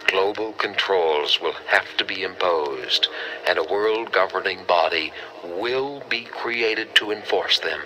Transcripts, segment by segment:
Global controls will have to be imposed, and a world governing body will be created to enforce them.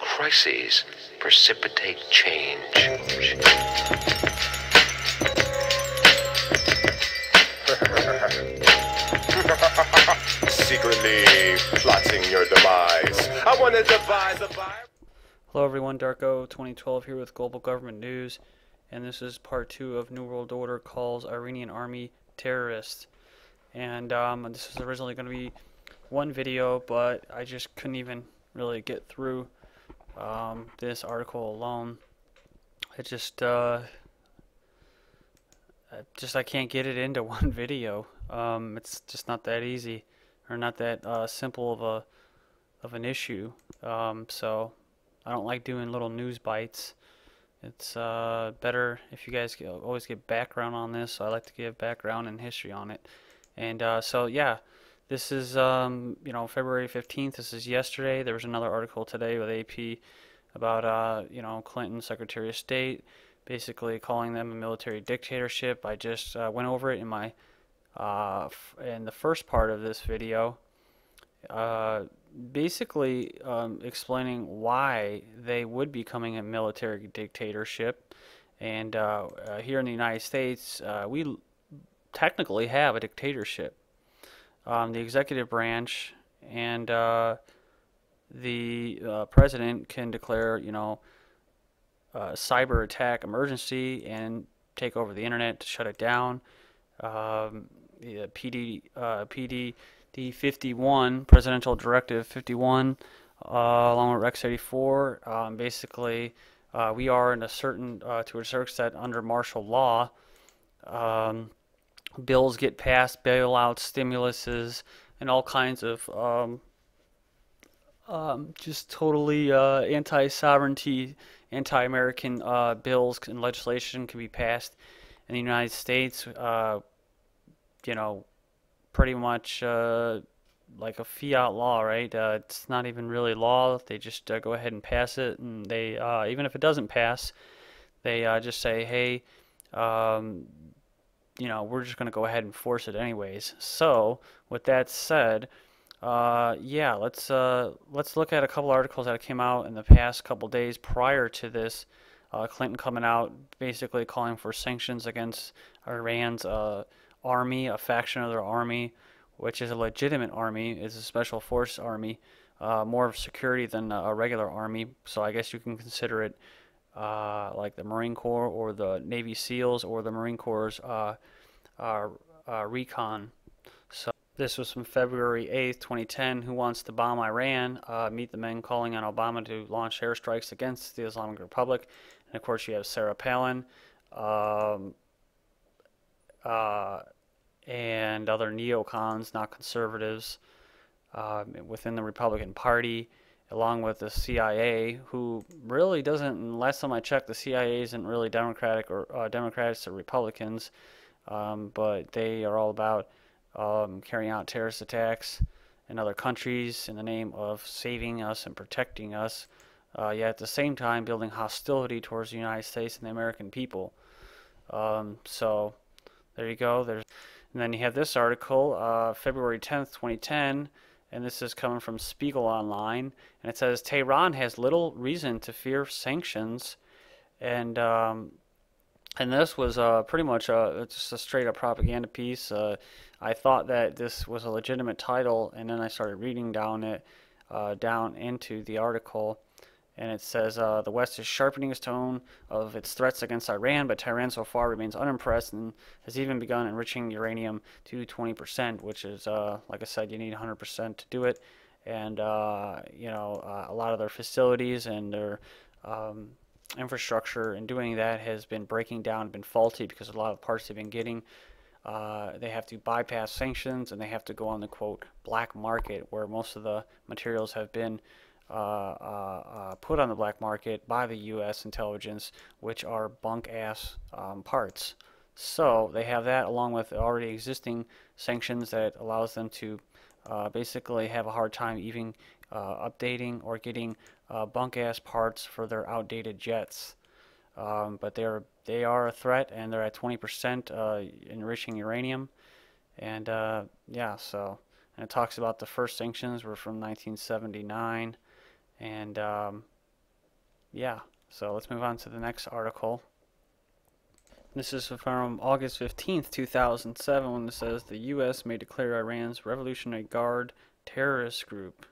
Crises precipitate change. Secretly plotting your demise. I want to devise a virus. Hello everyone, Darko 2012 here with Global Government News, and this is part 2 of New World Order calls Iranian army terrorists. And this was originally going to be one video, but I just couldn't even really get through this article alone. It just I can't get it into one video. It's just not that easy, or not that simple of an issue. So I don't like doing little news bites. It's better if you guys always get background on this, so I like to give background and history on it. And so yeah, this is February 15th. This is yesterday. There was another article today with AP about Clinton, Secretary of State, basically calling them a military dictatorship. I just went over it in my in the first part of this video. Basically explaining why they would be becoming a military dictatorship. And here in the United States, we technically have a dictatorship. The executive branch and the president can declare, cyber attack emergency and take over the internet to shut it down. The PD51, Presidential Directive 51, along with Rex 84, basically we are in a certain, to a certain extent, under martial law. Bills get passed, bailouts, stimuluses, and all kinds of just totally anti-sovereignty, anti-American bills and legislation can be passed in the United States. Pretty much like a fiat law, right? It's not even really law. They just go ahead and pass it, and they even if it doesn't pass, they just say, hey, we're just going to go ahead and force it anyways. So with that said, yeah, let's look at a couple articles that came out in the past couple days prior to this. Clinton coming out basically calling for sanctions against Iran's army, a faction of their army, which is a legitimate army, is a special force army, more of security than a regular army. So I guess you can consider it like the Marine Corps or the Navy SEALs or the Marine Corps' recon. So this was from February 8th, 2010. Who wants to bomb Iran? Meet the men calling on Obama to launch airstrikes against the Islamic Republic. And of course you have Sarah Palin and other neocons, not conservatives, within the Republican Party, along with the CIA, who really doesn't, last time I checked, the CIA isn't really Democratic or Democrats or Republicans, but they are all about carrying out terrorist attacks in other countries in the name of saving us and protecting us, yet at the same time building hostility towards the United States and the American people. So there you go. And then you have this article, February 10th, 2010, and this is coming from Spiegel Online, and it says Tehran has little reason to fear sanctions, and this was pretty much just a straight up propaganda piece. I thought that this was a legitimate title, and then I started reading down into the article. And it says the West is sharpening its tone of its threats against Iran, but Tehran so far remains unimpressed and has even begun enriching uranium to 20%, which is, like I said, you need 100% to do it. And a lot of their facilities and their infrastructure in doing that has been breaking down, been faulty, because a lot of parts they've been getting, they have to bypass sanctions and they have to go on the quote black market, where most of the materials have been put on the black market by the U.S. intelligence, which are bunk-ass parts. So they have that along with already existing sanctions that allows them to basically have a hard time even updating or getting bunk-ass parts for their outdated jets. but they are a threat, and they're at 20% enriching uranium. And yeah, so and it talks about the first sanctions were from 1979, and yeah. So let's move on to the next article. This is from August 15th, 2007, when it says the U.S. may declare Iran's Revolutionary Guard terrorist group.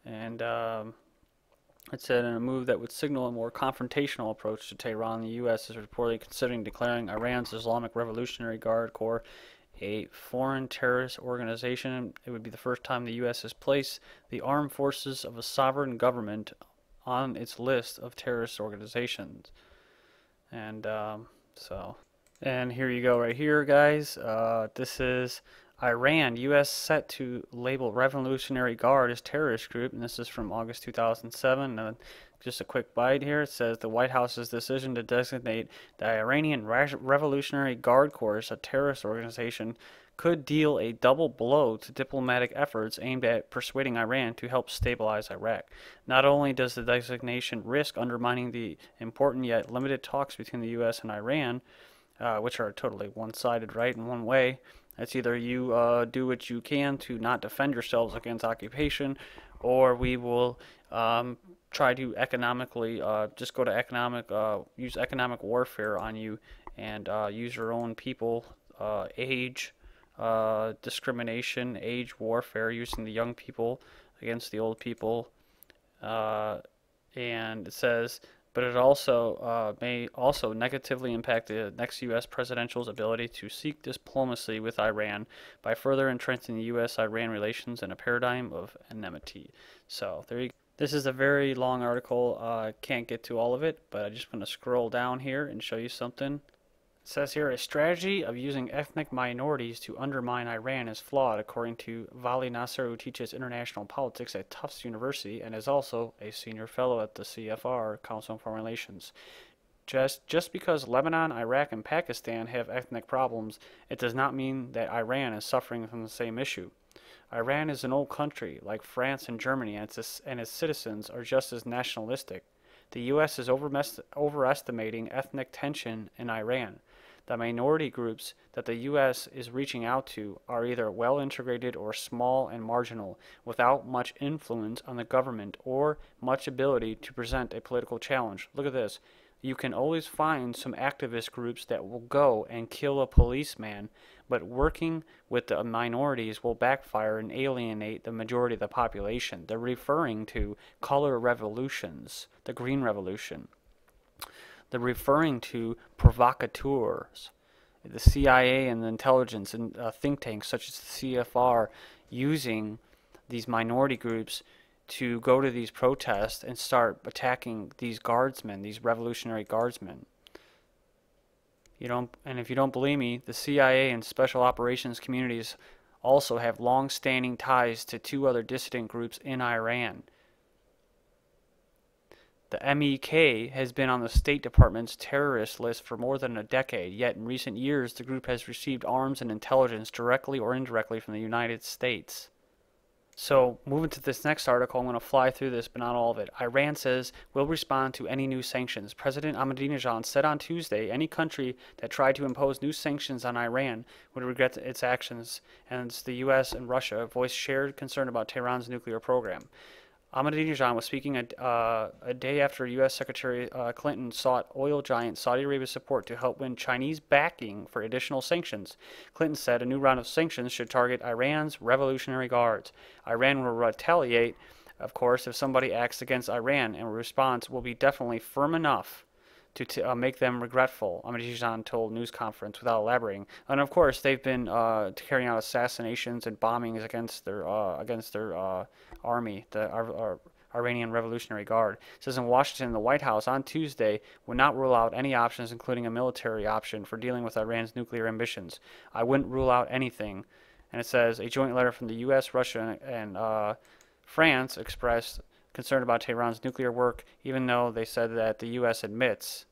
And it said in a move that would signal a more confrontational approach to Tehran, the U.S. is reportedly considering declaring Iran's Islamic Revolutionary Guard Corps a foreign terrorist organization. It would be the first time the U.S. has placed the armed forces of a sovereign government on its list of terrorist organizations. And and here you go right here, guys. This is Iran. U.S. set to label Revolutionary Guard as terrorist group, and this is from August 2007. And just a quick bite here. It says the White House's decision to designate the Iranian Revolutionary Guard Corps as a terrorist organization could deal a double blow to diplomatic efforts aimed at persuading Iran to help stabilize Iraq. Not only does the designation risk undermining the important yet limited talks between the U.S. and Iran, which are totally one-sided, right, in one way. It's either you do what you can to not defend yourselves against occupation, or we will try to economically just go to use economic warfare on you and use your own people, age discrimination, age warfare, using the young people against the old people. And it says, but it also may also negatively impact the next U.S. presidential's ability to seek diplomacy with Iran by further entrenching the U.S.-Iran relations in a paradigm of enmity. So there you go. This is a very long article. Can't get to all of it, but I just want to scroll down here and show you something. It says here, a strategy of using ethnic minorities to undermine Iran is flawed, according to Vali Nasser, who teaches international politics at Tufts University and is also a senior fellow at the CFR, Council on Foreign Relations. Just because Lebanon, Iraq, and Pakistan have ethnic problems, it does not mean that Iran is suffering from the same issue. Iran is an old country, like France and Germany, and its citizens are just as nationalistic. The U.S. is overestimating ethnic tension in Iran. The minority groups that the U.S. is reaching out to are either well integrated or small and marginal, without much influence on the government or much ability to present a political challenge. Look at this. You can always find some activist groups that will go and kill a policeman, but working with the minorities will backfire and alienate the majority of the population. They're referring to color revolutions, the Green Revolution. They're referring to provocateurs, the CIA and the intelligence and think tanks such as the CFR using these minority groups to go to these protests and start attacking these guardsmen, these revolutionary guardsmen. And if you don't believe me, the CIA and special operations communities also have long-standing ties to two other dissident groups in Iran. The MEK has been on the State Department's terrorist list for more than a decade, yet in recent years the group has received arms and intelligence directly or indirectly from the United States. So, moving to this next article, I'm going to fly through this, but not all of it. Iran says will respond to any new sanctions. President Ahmadinejad said on Tuesday any country that tried to impose new sanctions on Iran would regret its actions, and the U.S. and Russia voiced shared concern about Tehran's nuclear program. Ahmadinejad was speaking a day after U.S. Secretary Clinton sought oil giant Saudi Arabia's support to help win Chinese backing for additional sanctions. Clinton said a new round of sanctions should target Iran's Revolutionary Guards. Iran will retaliate, of course, if somebody acts against Iran, and a response will be definitely firm enough to make them regretful, Ahmadinejad told news conference without elaborating. And of course, they've been carrying out assassinations and bombings against their army, the Iranian Revolutionary Guard. It says in Washington, the White House on Tuesday would not rule out any options, including a military option for dealing with Iran's nuclear ambitions. I wouldn't rule out anything. And it says a joint letter from the U.S., Russia, and France expressed concern about Tehran's nuclear work, even though they said that the U.S. admits.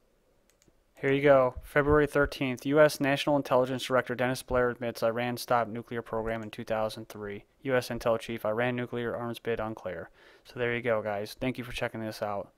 Here you go. February 13th, U.S. National Intelligence Director Dennis Blair admits Iran stopped nuclear program in 2003. U.S. Intel Chief, Iran nuclear arms bid unclear. So there you go, guys. Thank you for checking this out.